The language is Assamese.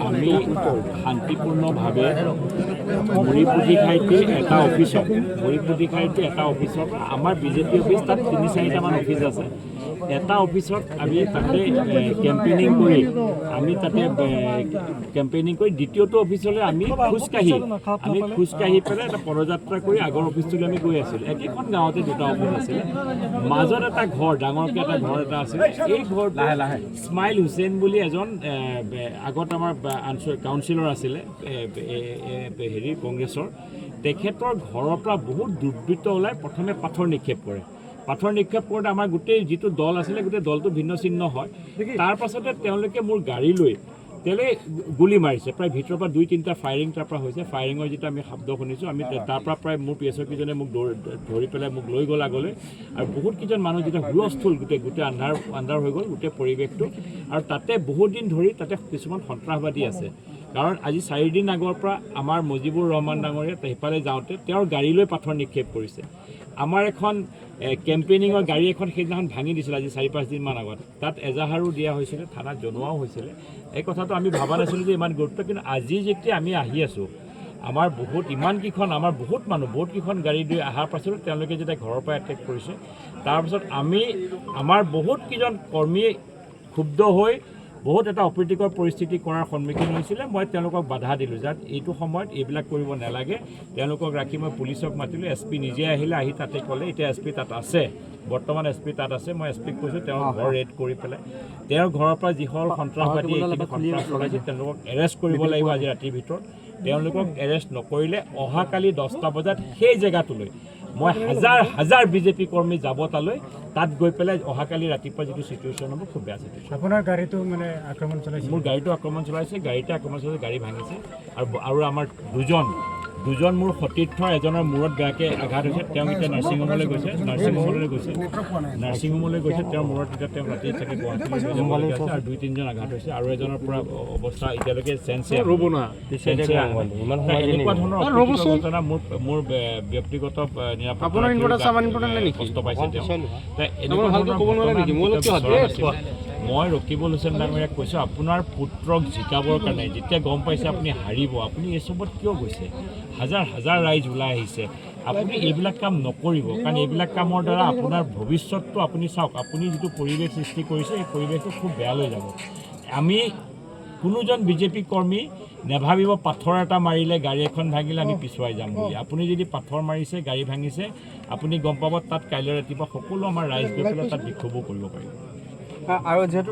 আমি শান্তিপূৰ্ণভাৱে মৰিপুতিখাইতে এটা অফিচত আমাৰ বিজেপি অফিচ তাত ৩-৪টামান অফিচ আছে। এটা অফিচত আমি তাতে কেম্পেইনিং কৰি দ্বিতীয়টো অফিচলৈ আমি খোজকাঢ়ি পেলাই এটা পদযাত্ৰা কৰি আগৰ অফিচটোলৈ আমি গৈ আছিলোঁ। একেখন গাঁৱতে দুটা অফিচ আছিলে, মাজত এটা ঘৰ ডাঙৰকৈ এটা ঘৰ এটা আছিলে। এই ঘৰটো স্মাইল হুছেইন বুলি এজন আগত আমাৰ কাউন্সিলৰ আছিলে কংগ্ৰেছৰ, তেখেতৰ ঘৰৰ পৰা বহুত দুৰ্বৃত্ত ওলাই প্ৰথমে পাথৰ নিক্ষেপ কৰে। পাথৰ নিক্ষেপ কৰোঁতে আমাৰ গোটেই যিটো দল আছিলে গোটেই দলটো ভিন্ন চিহ্ন হয়। তাৰ পাছতে তেওঁলোকে মোৰ গাড়ী লৈ গুলি মাৰিছে। প্ৰায় ভিতৰৰ পৰা 2-3টা ফায়াৰিং তাৰ পৰা হৈছে। ফায়াৰিঙৰ যিটো আমি শব্দ শুনিছোঁ, আমি তাৰ পৰা প্ৰায় মোৰ PSO কেইজনে মোক ধৰি পেলাই মোক লৈ গ'ল আগলৈ। আৰু বহুত কেইজন মানুহ যেতিয়া হুলস্থুল গোটেই আন্ধাৰ হৈ গ'ল গোটেই পৰিৱেশটো। আৰু তাতে বহুত দিন ধৰি তাতে কিছুমান সন্ত্ৰাসবাদী আছে। কাৰণ আজি 4 দিন আগৰ পৰা আমাৰ মুজিবুৰ ৰহমান ডাঙৰীয়া সেইফালে যাওঁতে তেওঁৰ গাড়ীলৈ পাথৰ নিক্ষেপ কৰিছে। আমাৰ এখন কেম্পেইনিঙৰ গাড়ী এখন সেইদিনাখন ভাঙি দিছিলে আজি 4-5 দিনমান আগত। তাত এজাহাৰো দিয়া হৈছিলে, থানাত জনোৱাও হৈছিলে। এই কথাটো আমি ভবা নাছিলোঁ যে ইমান গুৰুত্ব, কিন্তু আজি যেতিয়া আমি আহি আছোঁ আমাৰ বহুতকেইখন গাড়ী লৈ অহাৰ পাছতো তেওঁলোকে যেতিয়া ঘৰৰ পৰা এটেক কৰিছে, তাৰপিছত আমাৰ বহুতকেইজন কৰ্মী ক্ষুব্ধ হৈ বহুত এটা অপ্ৰীতিকৰ পৰিস্থিতি কৰাৰ সন্মুখীন হৈছিলে। মই তেওঁলোকক বাধা দিলোঁ যে এইটো সময়ত এইবিলাক কৰিব নালাগে। তেওঁলোকক ৰাখি মই পুলিচক মাতিলোঁ, SP নিজে আহিলে, আহি তাতে ক'লে এতিয়া SP তাত আছে, বৰ্তমান SP তাত আছে। মই SPক কৈছোঁ তেওঁৰ ঘৰ ৰেড কৰি পেলাই তেওঁৰ ঘৰৰ পৰা যিসকল সন্ত্ৰাসবাদী সন্ত্ৰাস চলাইছে তেওঁলোকক এৰেষ্ট কৰিব লাগিব আজি ৰাতিৰ ভিতৰত। তেওঁলোকক এৰেষ্ট নকৰিলে অহাকালি 10টা বজাত সেই জেগাটোলৈ মই হাজাৰ বিজেপি কৰ্মী যাব তাত গৈ পেলাই অহাকালি ৰাতিপুৱা যিটো চিটুৱেশ্যন হ'ব খুব বেয়া চিটুৱেশ্যন। আপোনাৰ গাড়ীটো মানে আক্ৰমণ চলাইছে? মোৰ গাড়ীটো আক্ৰমণ চলাইছে, গাড়ী ভাঙিছে। আৰু আমাৰ দুজন মোৰ সতীৰ্থৰ এজনৰ মূৰত বেয়াকৈ আঘাত হৈছে। তেওঁ এতিয়া নাৰ্ছিংহোমলৈ গৈছে। তেওঁৰ মূৰত এতিয়া তেওঁ ৰাতি চাগে গুৱাহাটীলৈ আছে। আৰু 2-3জন আঘাত হৈছে। আৰু এজনৰ পৰা অৱস্থা এতিয়ালৈকে এনেকুৱা ধৰণৰ ঘটনা মোৰ ব্যক্তিগত নিৰাপত্তা কষ্ট পাইছে তেওঁ। মই ৰকিবুল হুছেইন ডাঙৰীয়াক কৈছোঁ, আপোনাৰ পুত্ৰক জিকাবৰ কাৰণে যেতিয়া গম পাইছে আপুনি হাৰিব, আপুনি এই চবত কিয় গৈছে? হাজাৰ ৰাইজ ওলাই আহিছে, আপুনি এইবিলাক কাম নকৰিব। কাৰণ এইবিলাক কামৰ দ্বাৰা আপোনাৰ ভৱিষ্যতটো আপুনি চাওক, আপুনি যিটো পৰিৱেশ সৃষ্টি কৰিছে এই পৰিৱেশটো খুব বেয়া লৈ যাব। আমি কোনোজন বিজেপি কৰ্মী নেভাবিব পাথৰ এটা মাৰিলে গাড়ী এখন ভাঙিলে আমি পিছুৱাই যাম বুলি। আপুনি যদি পাথৰ মাৰিছে, গাড়ী ভাঙিছে, আপুনি গম পাব তাত কাইলৈ ৰাতিপুৱা সকলো আমাৰ ৰাইজ গৈ পেলাই তাত বিক্ষোভো কৰিব পাৰিব। আৰু যিহেতু